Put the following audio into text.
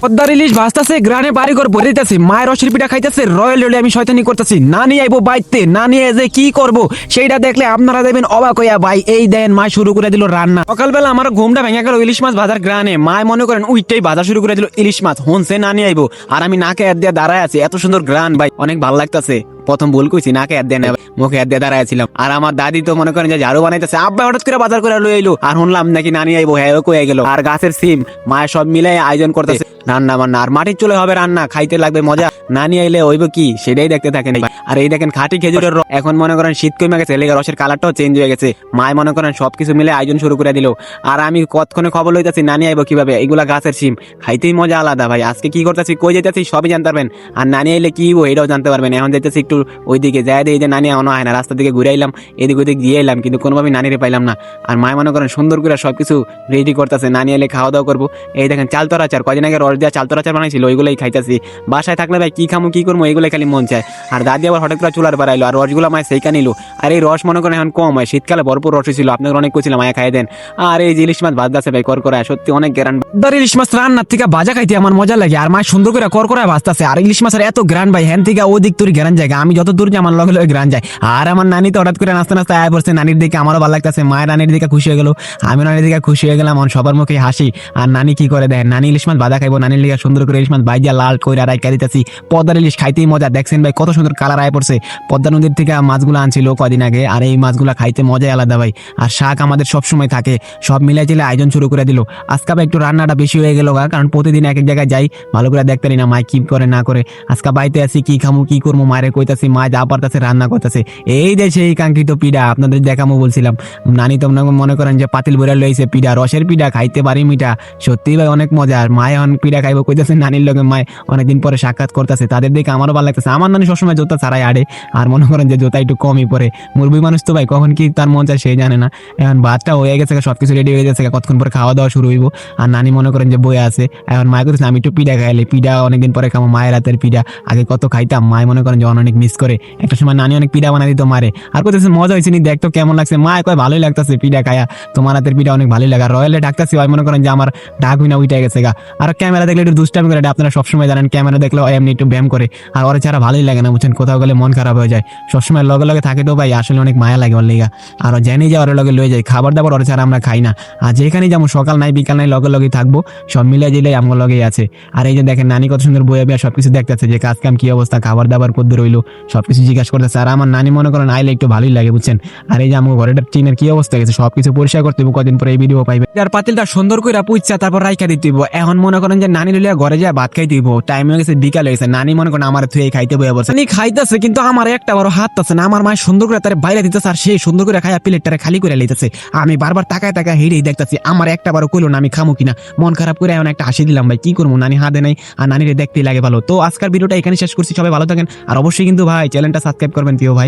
পদ্মার ইলিশ ভাসতেছে, গ্রানে বাড়ি ঘর ভরে দিতেছে, মায়ের রসের পিঠা খাইতেছে, রয়্যাল রয়্যালি আমি শয়তানি করতেছি, না নিয়ে আইবো বাইতে, না নিয়ে যে কি করব সেইটা দেখলে আপনারা দেবেন অবাক হইয়া। ভাই এই দেন মা শুরু করে দিল রান্না। সকালবেলা আমার ঘুমটা ভেঙে গেল ইলিশ মাছ ভাজার গ্রানে। মায় মনে করেন উইটাই ভাজা শুরু করে দিল ইলিশ মাছ, হনছে না নিয়ে আইবো, আর আমি নাকে হাত দিয়ে দাঁড়ায় আছি, এত সুন্দর গ্রান ভাই অনেক ভালো লাগতেছে। প্রথম ভুল কইছি, নাকে হাত দিয়ে মুখে হাত দিয়ে দাঁড়াইছিলাম। আর আমার দাদি তো মনে করেন যে ঝাড়ু বানাইতেছে, আব্বা হঠাৎ করে বাজার করে লই এলো, আর শুনলাম নাকি নানি আইবো, হ্যাঁ কয়ে গেল। আর গাছের সিম মায়ের সব মিলে আয়োজন করতেছে রান্না বান্না, আর মাটির চলে হবে রান্না, খাইতে লাগবে মজা, নানি আইলে হইব কি সেটাই দেখতে থাকেন। আর এই দেখেন খাঁটি খেজুরের রস, এখন মনে করেন শীত কমে গেছে, লেগে রসের কালারটাও চেঞ্জ হয়ে গেছে। মায় মনে করেন সবকিছু মিলে আয়োজন শুরু করে দিল। আর আমি কতক্ষণে খবর লইতেছি নানি আইবো কিভাবে, এগুলা গাছের সিম খাইতেই মজা আলাদা ভাই। আজকে কি করতেছি, কই যেতেছি সবই জানতে পারবেন, আর নানি আইলে কি হইব এটাও জানতে পারবেন। এখন যেতেছি একটু ওইদিকে যাই, এই যে নানি এখনো হয় না, রাস্তা দিকে ঘুরে আইলাম, এদিক ওইদিক দিয়ে এলাম, কিন্তু কোনোভাবে নানিরে পাইলাম না। আর মায় মনে করেন সুন্দর করে সবকিছু রেডি করতেছে, নানি এলে খাওয়া দাওয়া করবো। এই দেখেন চালতর আচার, কদিন আগে রস দেওয়া চালতর আচার বানাইছিল, ওইগুলোই খাইতেছি। বাসায় থাকলে ভাই কি খামু কি করবো এগুলোই খালি মন চায়। আর দাদি আবার হঠাৎ করে চুলার বাড়াইলো, আর রসগুলো মায় সেইকা নিল। আর এই রস মনে করেন এখন কম হয়, শীতকালে ভরপুর রস ছিল, আপনাদের অনেক কইছিলাম মায়া খাই দেন। আর এই যে ইলিশ মাছ ভাজতেছে ভাই কর করায়, সত্যি অনেক গ্রান। ইলিশ মাছ রান্নার থেকে ভাজা খাইতে আমার মজা লাগে, আর মাছ সুন্দর করে কর করায় ভাজতেছে। আর ইলিশ মাছের এত গ্রান ভাই, হ্যান থেকে ওদিক তোর গ্রান জায়গা, আমি যত দূর যাই আমার লগে লগে গ্রান যায়। আর আমার নানি তো হঠাৎ করে নাচতে নাচতে আয় পড়ছে, নানির দিকে আমারও ভালো লাগতেছে, মায়ের নানির দিকে খুশি হয়ে গেল, আমি নানির দিকে খুশি হয়ে গেলাম, সবার মুখে হাসি। আর নানি কি করে দেয়, নানি ইলিশ মাছ ভাজা খাইবো, নানির লিগে সুন্দর করে ইলিশ মাছ ভাইজা লাল কইরা রাইকা দিতেছি। পদ্মার ইলিশ খাইতেই মজা, দেখছেন ভাই কত সুন্দর কালার আয় পড়ছে। পদ্মা নদীর থেকে মাছগুলো আনছিল কদিন আগে, আর এই মাছগুলো খাইতে মজাই আলাদা ভাই। আর শাক আমাদের সবসময় থাকে, সব মিলাই চিলে আয়োজন শুরু করে দিল। আজকে ভাই একটু রান্নাটা বেশি হয়ে গেল, কারণ প্রতিদিন এক এক জায়গায় যাই, ভালো করে দেখতে না মায় কি করে না করে। আজকে বাড়িতে আছি, কি খামু কি করবো মায়ের কইতাছি, মা যা পারতেছে রান্না করতেছে। এই যে সেই কাঙ্ক্ষিত পিঠা আপনাদের দেখামো বলছিলাম, নানি তো মনে করেন যে পাতিল বইরা লইছে পিঠা, রসের পিঠা খাইতে পারি মিঠা, সত্যি ভাই অনেক মজা। আর মায় এখন পিঠা খাইবো কইতাছে, নানির লগে মায় অনেকদিন পরে সাক্ষাৎ করতেছে, তাদের দেখে আমারও ভালো লাগতেছে। আমার নানি সবসময় জোতা ছাড়াই আড়ে, আর মনে করেন যে জোতা একটু কমই পরে, মুরবি মানুষ তো ভাই কখন কি তার মন চায় সে জানে না। এখন ভাতটা হয়ে গেছে, সবকিছু রেডি হয়ে গেছে, কতক্ষণ পরে খাওয়া দাওয়া শুরু হইব। আর নানি মনে করেন যে বয়ে আছে, এখন মায় করতেছে আমি একটু পিঠা খাইলে, পিঠা অনেকদিন পরে খাবো, মায়ের হাতের পিঠা আগে কত খাইতাম, মায় মনে করেন যে অনেক মিস করে। একটা সময় নানি অনেক পিঠা বানাই দিত মারে, আর করতেছে মজা হয়েছে নি দেখতো কেমন লাগছে, মায় কয় ভালোই লাগতেছে পিঠা খায়া, তোমার হাতের পিঠা অনেক ভালোই লাগে। রয়্যালে ডাকতেছি ভাই, মনে করেন যে আমার ডাক হইনা উইটা গেছে গা। আর ক্যামেরা দেখলে একটু দুষ্টামি করে, আপনারা সবসময় জানেন ক্যামেরা দেখলে এমনি একটু ব্যায়াম করে, আর ওরা ছাড়া ভালোই লাগে না বুঝছেন, কোথাও গেলে মন খারাপ হয়ে যায়। সবসময় লগে লগে থাকে তো ভাই, আসলে অনেক মায়া লাগে ওর লেগা। আর জেনে যে ওর লগে লয়ে যায়, খাবার দাবার ওর ছাড়া আমরা খাই না। আর যেখানে যাবো সকাল নাই বিকাল নাই লগে লগে থাকবো, সব মিলে জিলে আমার লগেই আছে। আর এই যে দেখেন নানি কত সুন্দর বইয়া বিয়া সবকিছু দেখতেছে, যে কাজ কাম কি অবস্থা, খাবার দাবার কদ্দু রইলো সবকিছু জিজ্ঞাসা করতেছে। আর আমার নানি মনে করেন আইলে একটু ভালোই লাগে বুঝছেন। আর এই যে আমার ঘরের টিনের কি অবস্থা গেছে, সবকিছু পরিষ্কার করতে হবে, কদিন পরে এই ভিডিও পাইবে। আর পাতিলটা সুন্দর করে পুইচ্ছা তারপর রাইখা দিতে হইব। এখন মনে করেন যে নানি লইয়া ঘরে যায় ভাত খাইতে হইব, টাইম হয়ে গেছে বিকাল হয়ে গেছে, নানি মনে করেন আমার থুয়ে খাইতে বইয়া বলছে, নানি খাইতেছে কিন্তু আমার একটা বড় হাত আছে না, আমার মায়ের সুন্দর করে তার বাইরে দিতেছে, আর সেই সুন্দর করে খাইয়া প্লেটটারে খালি করে লইতেছে। আমি বারবার তাকায় তাকায় হেঁটেই দেখতেছি, আমার একটা বারো কইলো না আমি খামু কিনা, মন খারাপ করে এমন একটা হাসি দিলাম ভাই, কি করবো, নানি হাতে নাই, আর নানিরে দেখতেই লাগে ভালো। তো আজকের ভিডিওটা এখানে শেষ করছি, সবাই ভালো থাকেন, আর অবশ্যই কিন্তু ভাই চ্যানেলটা সাবস্ক্রাইব করবেন প্রিয় ভাই।